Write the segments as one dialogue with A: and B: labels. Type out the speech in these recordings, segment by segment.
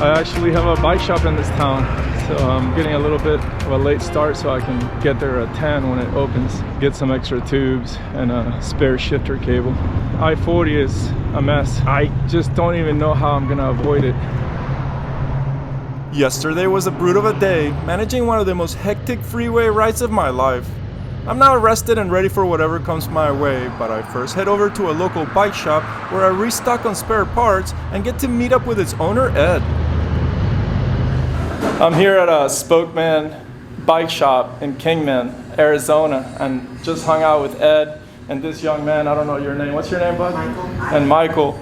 A: I actually have a bike shop in this town, so I'm getting a little bit of a late start so I can get there at 10 when it opens, get some extra tubes and a spare shifter cable. I-40 is a mess. I just don't even know how I'm gonna avoid it.
B: Yesterday was a brute of a day, managing one of the most hectic freeway rides of my life. I'm now rested and ready for whatever comes my way, but I first head over to a local bike shop where I restock on spare parts and get to meet up with its owner, Ed.
A: I'm here at a Spokeman bike shop in Kingman, Arizona, and just hung out with Ed and this young man. I don't know your name. What's your name, bud?
C: Michael.
A: And Michael.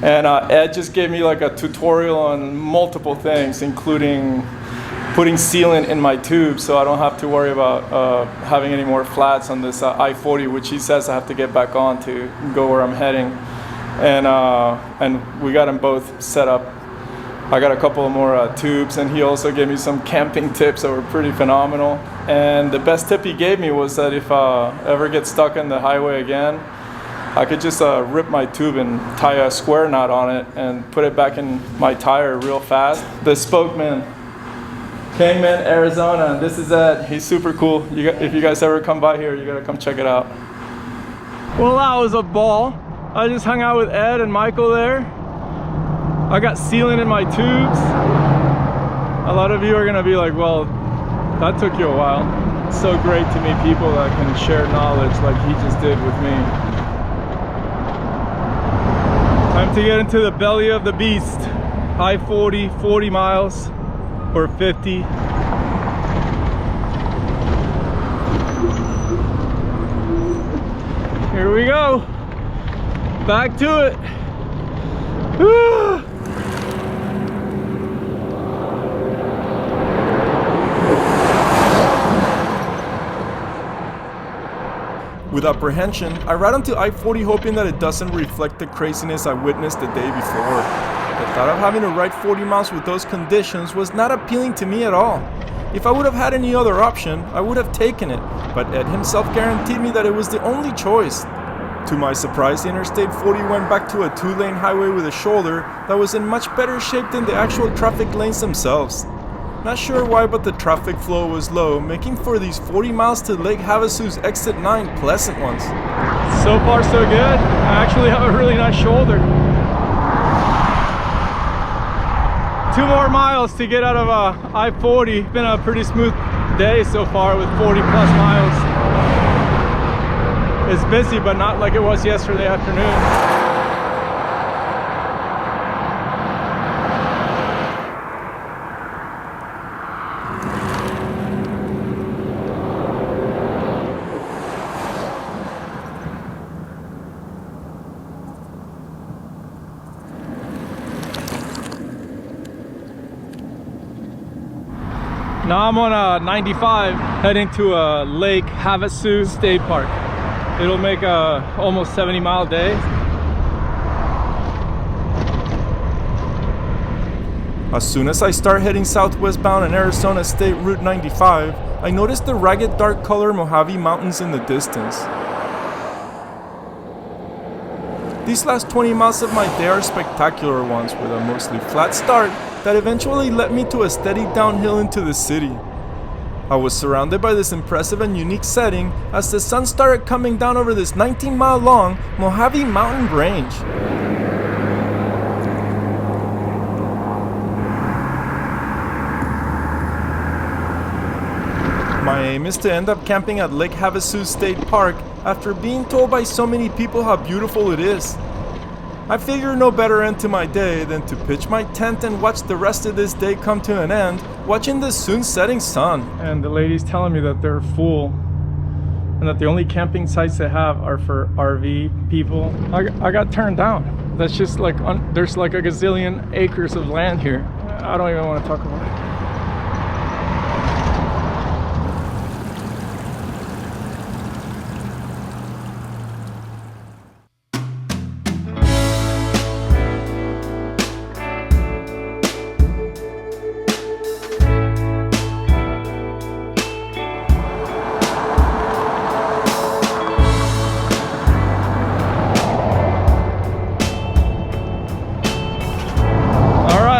A: And Ed just gave me like a tutorial on multiple things, including putting sealant in my tube so I don't have to worry about having any more flats on this I-40, which he says I have to get back on to go where I'm heading. And we got them both set up. I got a couple of more tubes, and he also gave me some camping tips that were pretty phenomenal. And the best tip he gave me was that if I ever get stuck in the highway again, I could just rip my tube and tie a square knot on it and put it back in my tire real fast. The Spokeman, Kingman, Arizona, and this is Ed. He's super cool. If you guys ever come by here, you gotta come check it out. Well, that was a ball. I just hung out with Ed and Michael there. I got sealant in my tubes. A lot of you are gonna be like, well, that took you a while. It's so great to meet people that can share knowledge like he just did with me. Time to get into the belly of the beast. I-40, 40 miles. Or 50. Here we go. Back to it. Woo!
B: With apprehension, I ride onto I-40 hoping that it doesn't reflect the craziness I witnessed the day before. The thought of having to ride 40 miles with those conditions was not appealing to me at all. If I would have had any other option, I would have taken it, but Ed himself guaranteed me that it was the only choice. To my surprise, the Interstate 40 went back to a 2-lane highway with a shoulder that was in much better shape than the actual traffic lanes themselves. Not sure why, but the traffic flow was low, making for these 40 miles to Lake Havasu's exit 9 pleasant ones.
A: So far so good. I actually have a really nice shoulder. 2 more miles to get out of I-40. It's been a pretty smooth day so far with 40 plus miles. It's busy, but not like it was yesterday afternoon. Now I'm on 95 heading to Lake Havasu State Park. It'll make a almost 70-mile day.
B: As soon as I start heading southwestbound on Arizona State Route 95, I notice the ragged dark color Mojave Mountains in the distance. These last 20 miles of my day are spectacular ones with a mostly flat start that eventually led me to a steady downhill into the city. I was surrounded by this impressive and unique setting as the sun started coming down over this 19-mile long Mojave mountain range. My aim is to end up camping at Lake Havasu State Park after being told by so many people how beautiful it is. I figure no better end to my day than to pitch my tent and watch the rest of this day come to an end, watching the soon setting sun.
A: And the lady's telling me that they're full and that the only camping sites they have are for RV people. I got turned down. That's just like, there's like a gazillion acres of land here. I don't even want to talk about it.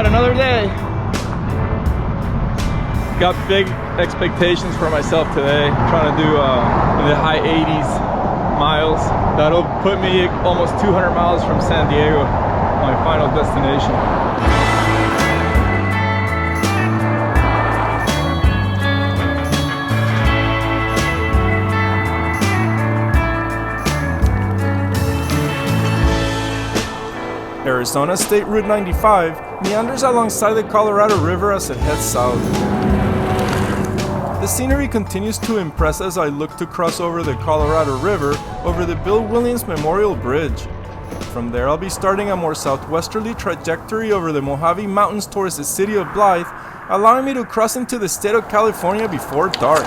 A: Another day. got big expectations for myself today. I'm trying to do in the high 80s miles. That'll put me almost 200 miles from San Diego, my final destination.
B: Arizona State Route 95 meanders alongside the Colorado River as it heads south. The scenery continues to impress as I look to cross over the Colorado River over the Bill Williams Memorial Bridge. From there I'll be starting a more southwesterly trajectory over the Mojave Mountains towards the city of Blythe, allowing me to cross into the state of California before dark.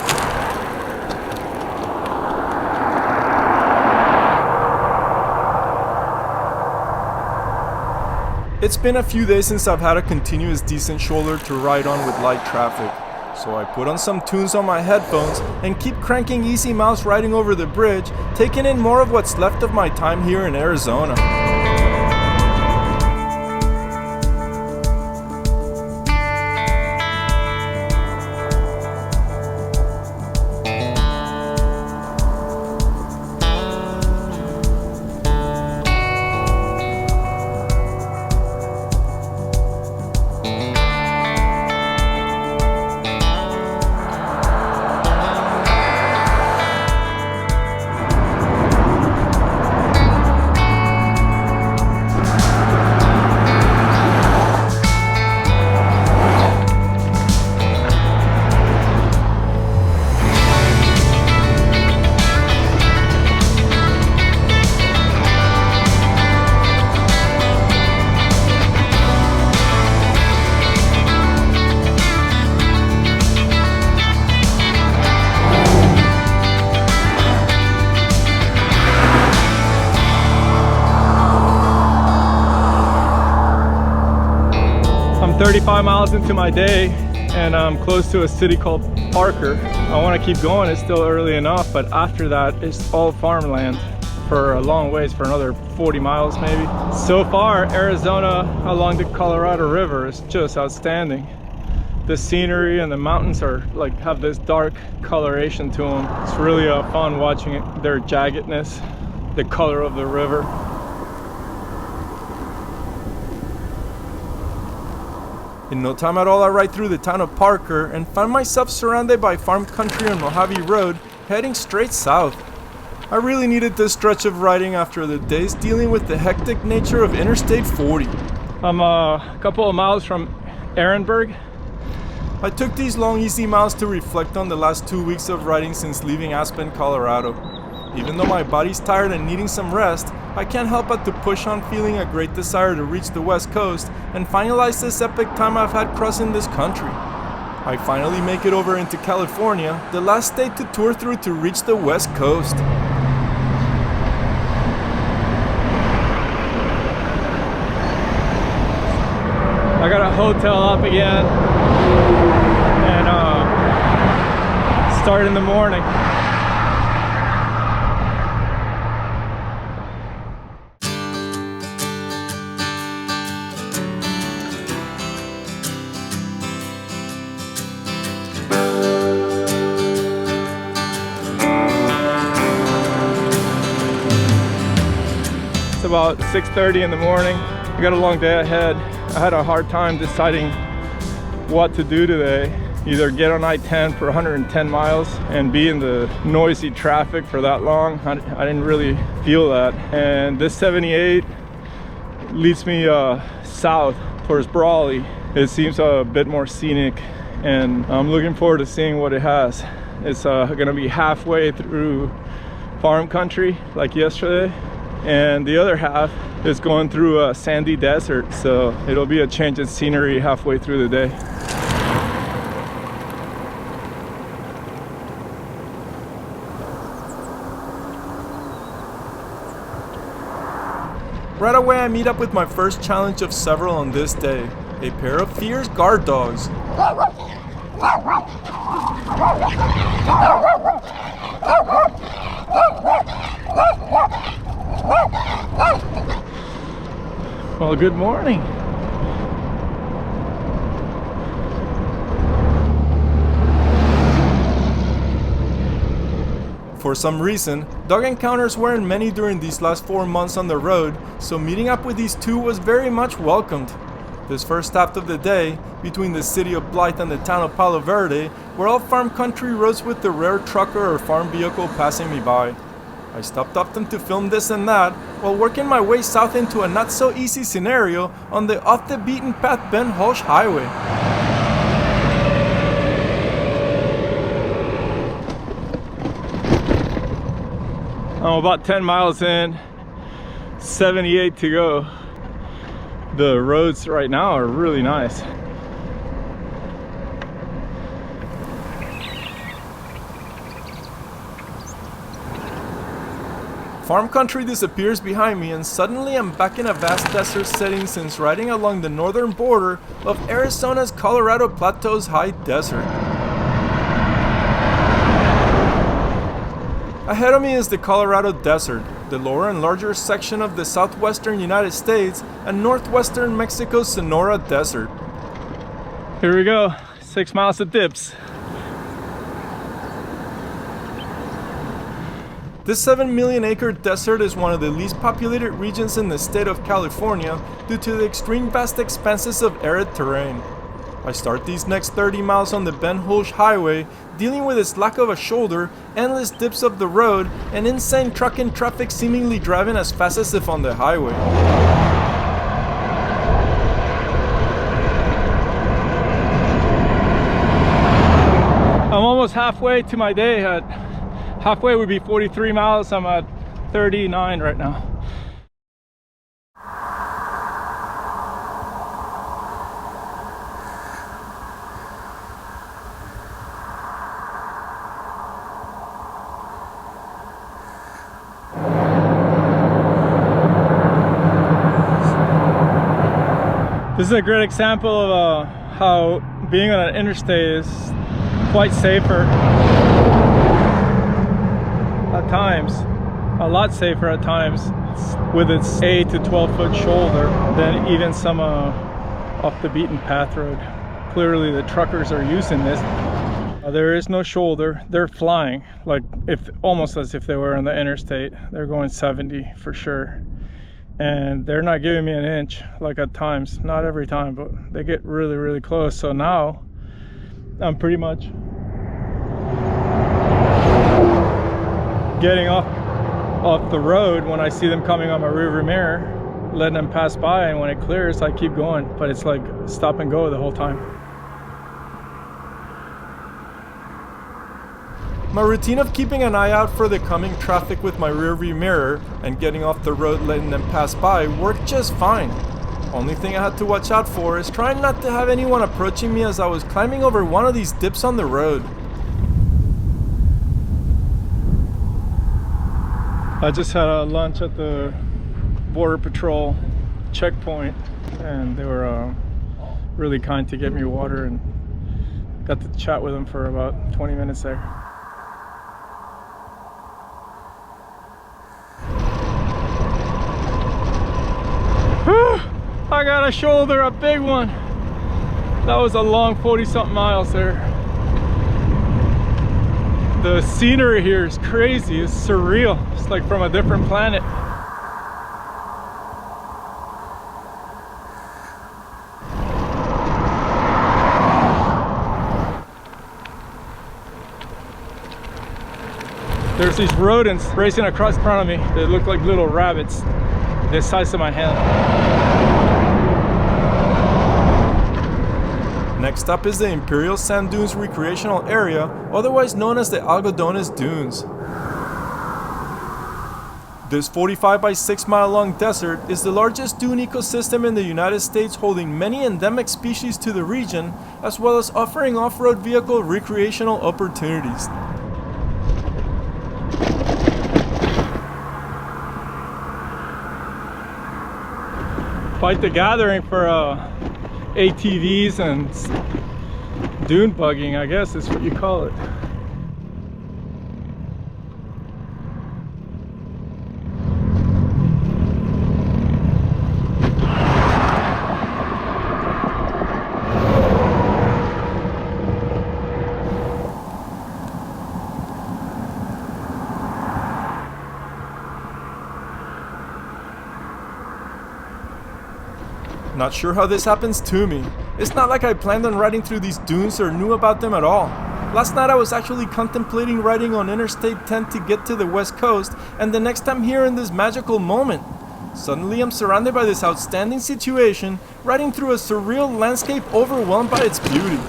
B: It's been a few days since I've had a continuous decent shoulder to ride on with light traffic, so I put on some tunes on my headphones and keep cranking easy miles riding over the bridge, taking in more of what's left of my time here in Arizona.
A: I'm 35 miles into my day and I'm close to a city called Parker. I want to keep going, it's still early enough, but after that it's all farmland for a long ways, for another 40 miles maybe. So far, Arizona along the Colorado River is just outstanding. The scenery and the mountains are like have this dark coloration to them. It's really fun watching it, their jaggedness, the color of the river.
B: In no time at all, I ride through the town of Parker and find myself surrounded by farm country on Mojave Road, heading straight south. I really needed this stretch of riding after the days dealing with the hectic nature of Interstate 40.
A: I'm a couple of miles from Ehrenberg.
B: I took these long, easy miles to reflect on the last 2 weeks of riding since leaving Aspen, Colorado. Even though my body's tired and needing some rest, I can't help but to push on, feeling a great desire to reach the West Coast and finalize this epic time I've had crossing this country. I finally make it over into California, the last state to tour through to reach the West Coast.
A: I got a hotel up again and start in the morning. It's about 6:30 in the morning. I got a long day ahead. I had a hard time deciding what to do today. Either get on I-10 for 110 miles and be in the noisy traffic for that long. I didn't really feel that. And this 78 leads me south towards Brawley. It seems a bit more scenic and I'm looking forward to seeing what it has. It's gonna be halfway through farm country like yesterday, and the other half is going through a sandy desert, so it'll be a change in scenery halfway through the day.
B: Right away I meet up with my first challenge of several on this day, a pair of fierce guard dogs.
A: Well, good morning.
B: For some reason, dog encounters weren't many during these last 4 months on the road, so meeting up with these two was very much welcomed. This first stop of the day, between the city of Blythe and the town of Palo Verde, were all farm country roads with the rare trucker or farm vehicle passing me by. I stopped often to film this and that, while working my way south into a not so easy scenario on the off the beaten path Ben Hulsh Highway.
A: I'm about 10 miles in, 78 to go. The roads right now are really nice.
B: Farm country disappears behind me and suddenly I'm back in a vast desert setting since riding along the northern border of Arizona's Colorado Plateau's high desert. Ahead of me is the Colorado Desert, the lower and larger section of the southwestern United States and northwestern Mexico's Sonora Desert.
A: Here we go, 6 miles of dips.
B: This 7 million acre desert is one of the least populated regions in the state of California due to the extreme vast expanses of arid terrain. I start these next 30 miles on the Ben Hulsh Highway, dealing with its lack of a shoulder, endless dips of the road, and insane trucking traffic seemingly driving as fast as if on the highway.
A: I'm almost halfway to my day. Halfway would be 43 miles. I'm at 39 right now. This is a great example of how being on an interstate is quite safer at times, a lot safer at times, with its 8 to 12 foot shoulder than even some off the beaten path road. Clearly the truckers are using this. There is no shoulder. They're flying like almost as if they were on the interstate. They're going 70 for sure. And they're not giving me an inch, like at times, not every time, but they get really, really close. So now I'm pretty much getting off the road when I see them coming on my rearview mirror, letting them pass by, and when it clears, I keep going. But it's like stop and go the whole time.
B: My routine of keeping an eye out for the coming traffic with my rearview mirror and getting off the road letting them pass by worked just fine. Only thing I had to watch out for is trying not to have anyone approaching me as I was climbing over one of these dips on the road.
A: I just had a lunch at the Border Patrol checkpoint, and they were really kind to get me water, and got to chat with them for about 20 minutes there. I got a shoulder, a big one. That was a long 40-something miles there. The scenery here is crazy, it's surreal. It's like from a different planet. There's these rodents racing across in front of me. They look like little rabbits, the size of my hand.
B: Next up is the Imperial Sand Dunes Recreational Area, otherwise known as the Algodones Dunes. This 45 by 6 mile long desert is the largest dune ecosystem in the United States, holding many endemic species to the region, as well as offering off-road vehicle recreational opportunities.
A: Quite the gathering for ATVs and dune bugging, I guess is what you call it.
B: Not sure how this happens to me. It's not like I planned on riding through these dunes or knew about them at all. Last night I was actually contemplating riding on Interstate 10 to get to the West Coast, and the next time here in this magical moment. Suddenly I'm surrounded by this outstanding situation, riding through a surreal landscape overwhelmed by its beauty.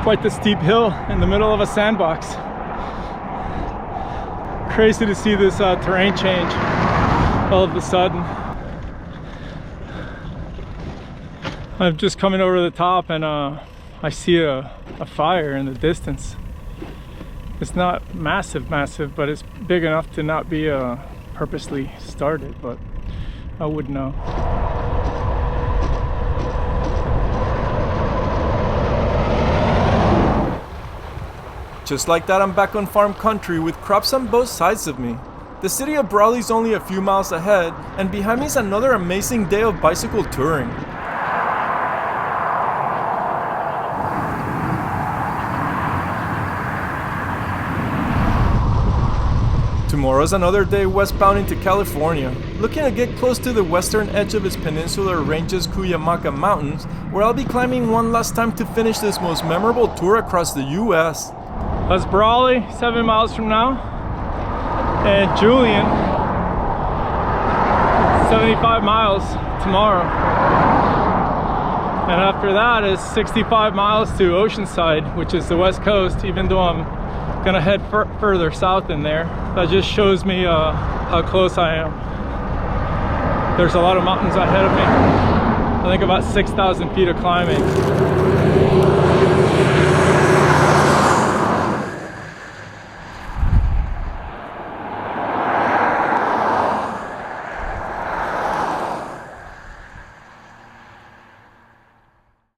A: Quite the steep hill in the middle of a sandbox. Crazy to see this terrain change all of a sudden. I'm just coming over the top and I see a fire in the distance. It's not massive, but it's big enough to not be purposely started, but I wouldn't know.
B: Just like that, I'm back on farm country with crops on both sides of me. The city of Brawley's only a few miles ahead, and behind me is another amazing day of bicycle touring. Tomorrow's another day westbound into California, looking to get close to the western edge of its peninsular ranges Cuyamaca Mountains, where I'll be climbing one last time to finish this most memorable tour across the US.
A: That's Brawley, 7 miles from now, and Julian, 75 miles tomorrow. And after that is 65 miles to Oceanside, which is the west coast, even though I'm gonna head further south in there. That just shows me how close I am. There's a lot of mountains ahead of me. I think about 6,000 feet of climbing.